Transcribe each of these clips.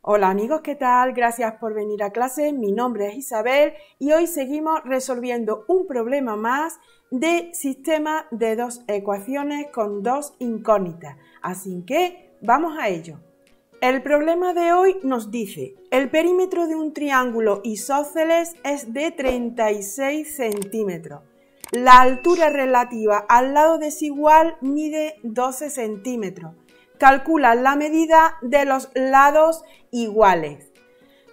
Hola amigos, ¿qué tal? Gracias por venir a clase. Mi nombre es Isabel y hoy seguimos resolviendo un problema más de sistema de dos ecuaciones con dos incógnitas. Así que vamos a ello. El problema de hoy nos dice: el perímetro de un triángulo isósceles es de 36 centímetros. La altura relativa al lado desigual mide 12 centímetros. Calcula la medida de los lados iguales.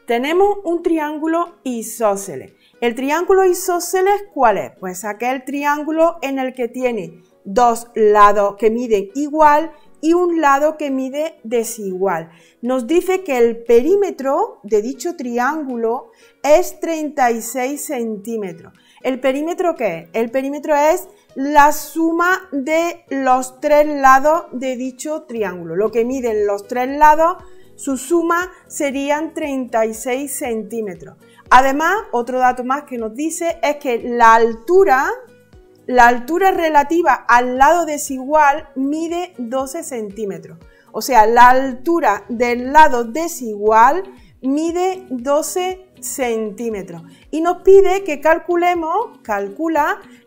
Tenemos un triángulo isósceles. ¿El triángulo isósceles cuál es? Pues aquel triángulo en el que tiene dos lados que miden igual y un lado que mide desigual. Nos dice que el perímetro de dicho triángulo es 36 centímetros. ¿El perímetro qué es? El perímetro es la suma de los tres lados de dicho triángulo. Lo que miden los tres lados, su suma serían 36 centímetros. Además, otro dato más que nos dice es que la altura relativa al lado desigual mide 12 centímetros. O sea, la altura del lado desigual mide 12 centímetros. Y nos pide que calcula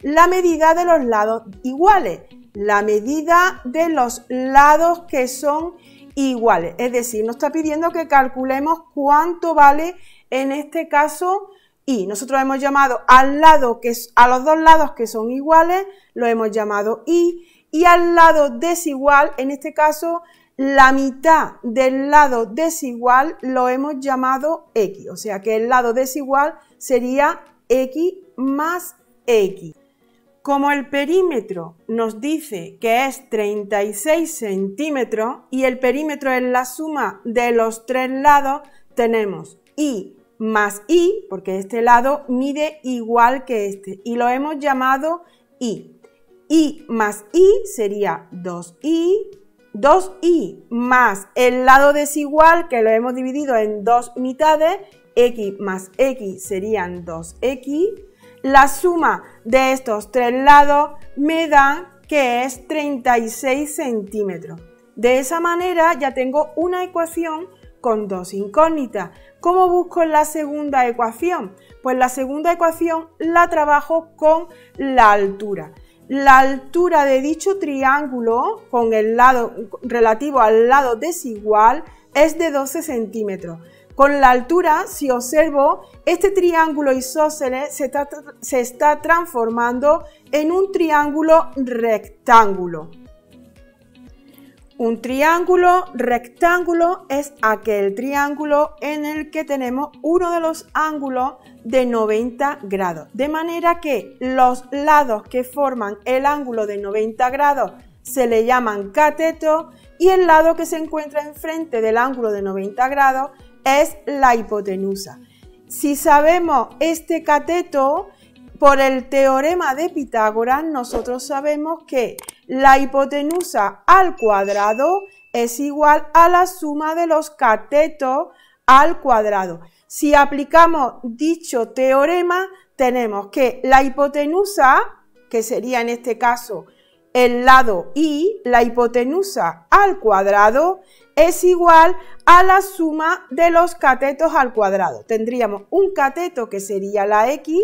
la medida de los lados iguales. La medida de los lados que son iguales. Es decir, nos está pidiendo que calculemos cuánto vale en este caso y. Nosotros hemos llamado a los dos lados que son iguales, lo hemos llamado y al lado desigual, en este caso, la mitad del lado desigual lo hemos llamado x. O sea que el lado desigual sería x más x. Como el perímetro nos dice que es 36 centímetros y el perímetro es la suma de los tres lados, tenemos y más y, porque este lado mide igual que este, y lo hemos llamado y. Y más y sería 2i más el lado desigual, que lo hemos dividido en dos mitades, x más x serían 2x. La suma de estos tres lados me da que es 36 centímetros. De esa manera ya tengo una ecuación con dos incógnitas. ¿Cómo busco la segunda ecuación? Pues la segunda ecuación la trabajo con la altura. La altura de dicho triángulo con el lado relativo al lado desigual es de 12 centímetros. Con la altura, si observo, este triángulo isósceles se está transformando en un triángulo rectángulo. Un triángulo rectángulo es aquel triángulo en el que tenemos uno de los ángulos de 90 grados. De manera que los lados que forman el ángulo de 90 grados se le llaman catetos y el lado que se encuentra enfrente del ángulo de 90 grados es la hipotenusa. Si sabemos este cateto, por el teorema de Pitágoras, nosotros sabemos que la hipotenusa al cuadrado es igual a la suma de los catetos al cuadrado. Si aplicamos dicho teorema, tenemos que la hipotenusa, que sería en este caso el lado y, la hipotenusa al cuadrado, es igual a la suma de los catetos al cuadrado. Tendríamos un cateto que sería la x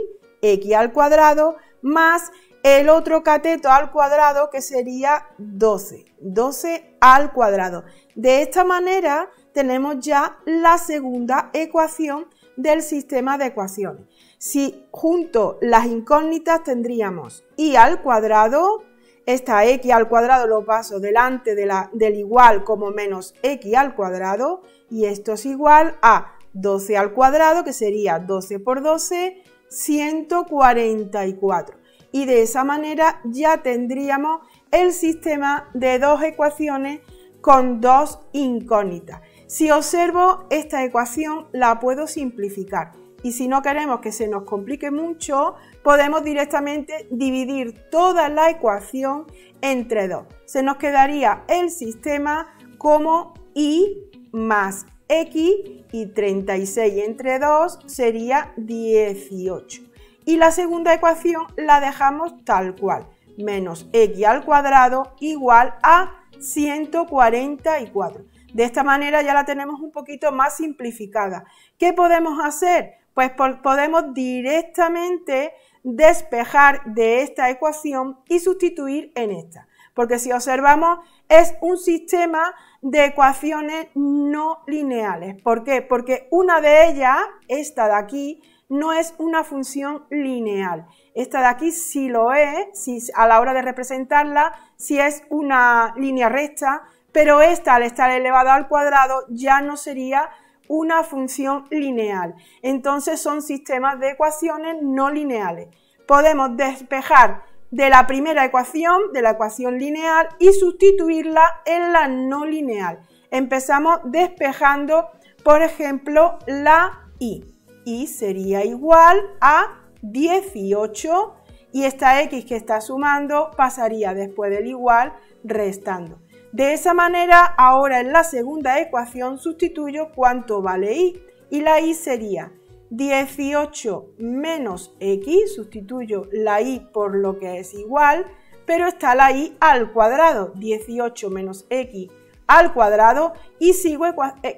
al cuadrado, más el otro cateto al cuadrado que sería 12 al cuadrado. De esta manera tenemos ya la segunda ecuación del sistema de ecuaciones. Si junto las incógnitas tendríamos y al cuadrado, esta x al cuadrado lo paso delante del igual como menos x al cuadrado y esto es igual a 12 al cuadrado, que sería 12 por 12, 144. Y de esa manera ya tendríamos el sistema de dos ecuaciones con dos incógnitas. Si observo esta ecuación la puedo simplificar y si no queremos que se nos complique mucho podemos directamente dividir toda la ecuación entre dos. Se nos quedaría el sistema como y más x y 36 entre 2 sería 18. Y la segunda ecuación la dejamos tal cual, menos x al cuadrado igual a 144. De esta manera ya la tenemos un poquito más simplificada. ¿Qué podemos hacer? Pues podemos directamente despejar de esta ecuación y sustituir en esta. Porque si observamos, es un sistema de ecuaciones no lineales. ¿Por qué? Porque una de ellas, esta de aquí, no es una función lineal. Esta de aquí sí lo es, si a la hora de representarla, sí es una línea recta, pero esta, al estar elevada al cuadrado, ya no sería una función lineal. Entonces son sistemas de ecuaciones no lineales. Podemos despejar de la primera ecuación, de la ecuación lineal, y sustituirla en la no lineal. Empezamos despejando, por ejemplo, la y. Y sería igual a 18 y esta x que está sumando pasaría después del igual restando. De esa manera, ahora en la segunda ecuación sustituyo cuánto vale y la y sería 18 menos x, sustituyo la y por lo que es igual, pero está la y al cuadrado, 18 menos x al cuadrado, y sigo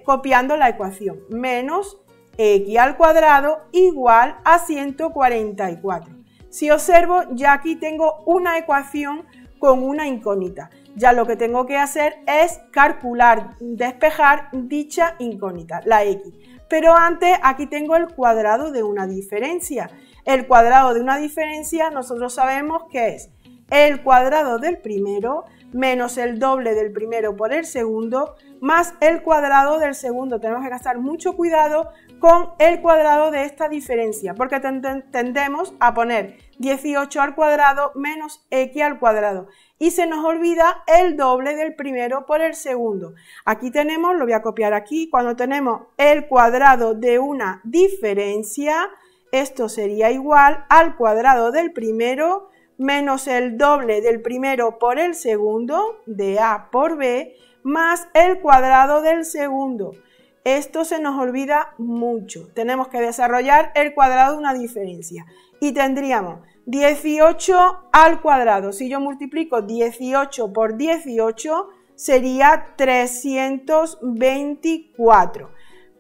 copiando la ecuación, menos x al cuadrado igual a 144. Si observo, ya aquí tengo una ecuación con una incógnita. Ya lo que tengo que hacer es calcular, despejar dicha incógnita, la x. Pero antes aquí tengo el cuadrado de una diferencia. El cuadrado de una diferencia nosotros sabemos que es el cuadrado del primero menos el doble del primero por el segundo más el cuadrado del segundo. Tenemos que gastar mucho cuidado con el cuadrado de esta diferencia, porque tendemos a poner 18 al cuadrado menos x al cuadrado y se nos olvida el doble del primero por el segundo. Aquí tenemos, lo voy a copiar aquí, cuando tenemos el cuadrado de una diferencia, esto sería igual al cuadrado del primero menos el doble del primero por el segundo, de a por b, más el cuadrado del segundo. Esto se nos olvida mucho. Tenemos que desarrollar el cuadrado de una diferencia. Y tendríamos 18 al cuadrado. Si yo multiplico 18 por 18, sería 324.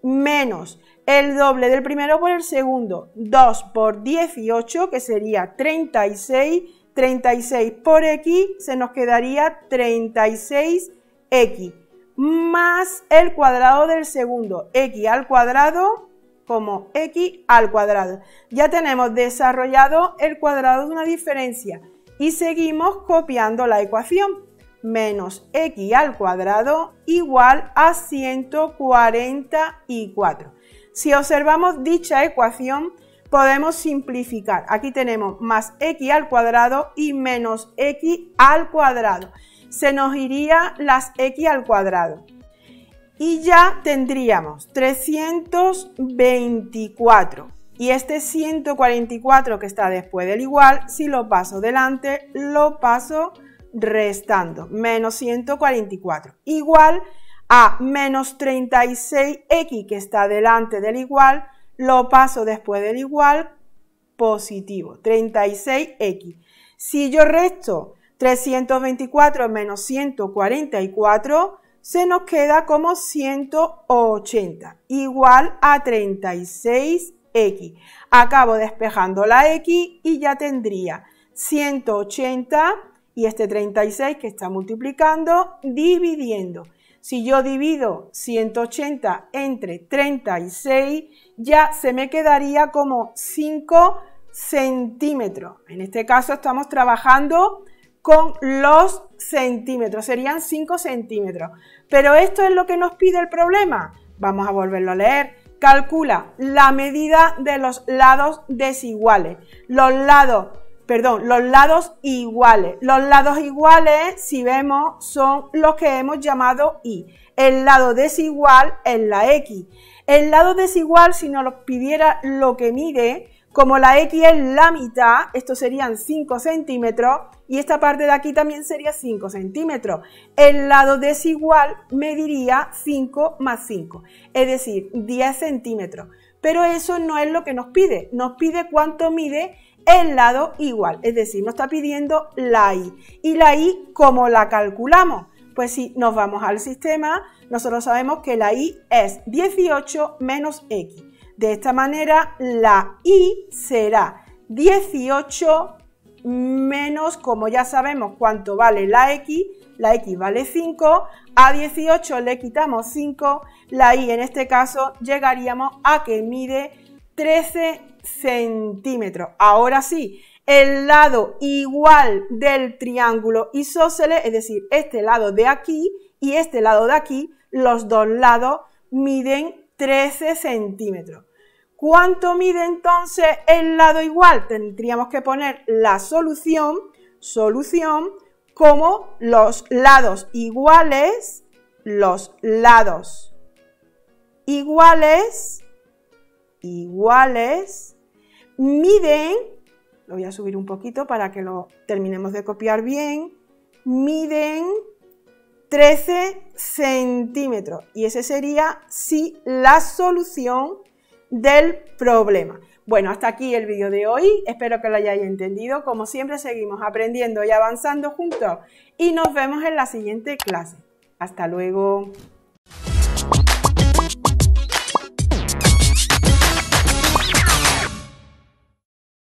Menos el doble del primero por el segundo, 2 por 18, que sería 36. 36 por x, se nos quedaría 36x. Más el cuadrado del segundo, x al cuadrado como x al cuadrado. Ya tenemos desarrollado el cuadrado de una diferencia y seguimos copiando la ecuación. Menos x al cuadrado igual a 144. Si observamos dicha ecuación, podemos simplificar. Aquí tenemos más x al cuadrado y menos x al cuadrado. Se nos iría las x al cuadrado. Y ya tendríamos 324. Y este 144 que está después del igual, si lo paso delante, lo paso restando. Menos 144. Igual a menos 36x que está delante del igual, lo paso después del igual, positivo. 36x. Si yo resto 324 menos 144, se nos queda como 180, igual a 36x. Acabo despejando la x y ya tendría 180 y este 36 que está multiplicando, dividiendo. Si yo divido 180 entre 36, ya se me quedaría como 5 centímetros. En este caso estamos trabajando con los centímetros, serían 5 centímetros. Pero esto es lo que nos pide el problema. Vamos a volverlo a leer. Calcula la medida de los lados desiguales. Los lados iguales. Los lados iguales, si vemos, son los que hemos llamado y. El lado desigual es la x. El lado desigual, si nos lo pidiera lo que mide, como la x es la mitad, esto serían 5 centímetros y esta parte de aquí también sería 5 centímetros. El lado desigual mediría 5 más 5, es decir, 10 centímetros. Pero eso no es lo que nos pide cuánto mide el lado igual, es decir, nos está pidiendo la y. ¿Y la y cómo la calculamos? Pues si nos vamos al sistema, nosotros sabemos que la y es 18 menos x. De esta manera, la y será 18 menos, como ya sabemos cuánto vale la x vale 5, a 18 le quitamos 5, la y en este caso llegaríamos a que mide 13 centímetros. Ahora sí, el lado igual del triángulo isósceles, es decir, este lado de aquí y este lado de aquí, los dos lados miden 13 centímetros. ¿Cuánto mide entonces el lado igual? Tendríamos que poner la solución como los lados iguales miden, lo voy a subir un poquito para que lo terminemos de copiar bien, miden 13 centímetros y ese sería sí la solución del problema. Bueno, hasta aquí el vídeo de hoy, espero que lo hayáis entendido. Como siempre seguimos aprendiendo y avanzando juntos y nos vemos en la siguiente clase. Hasta luego.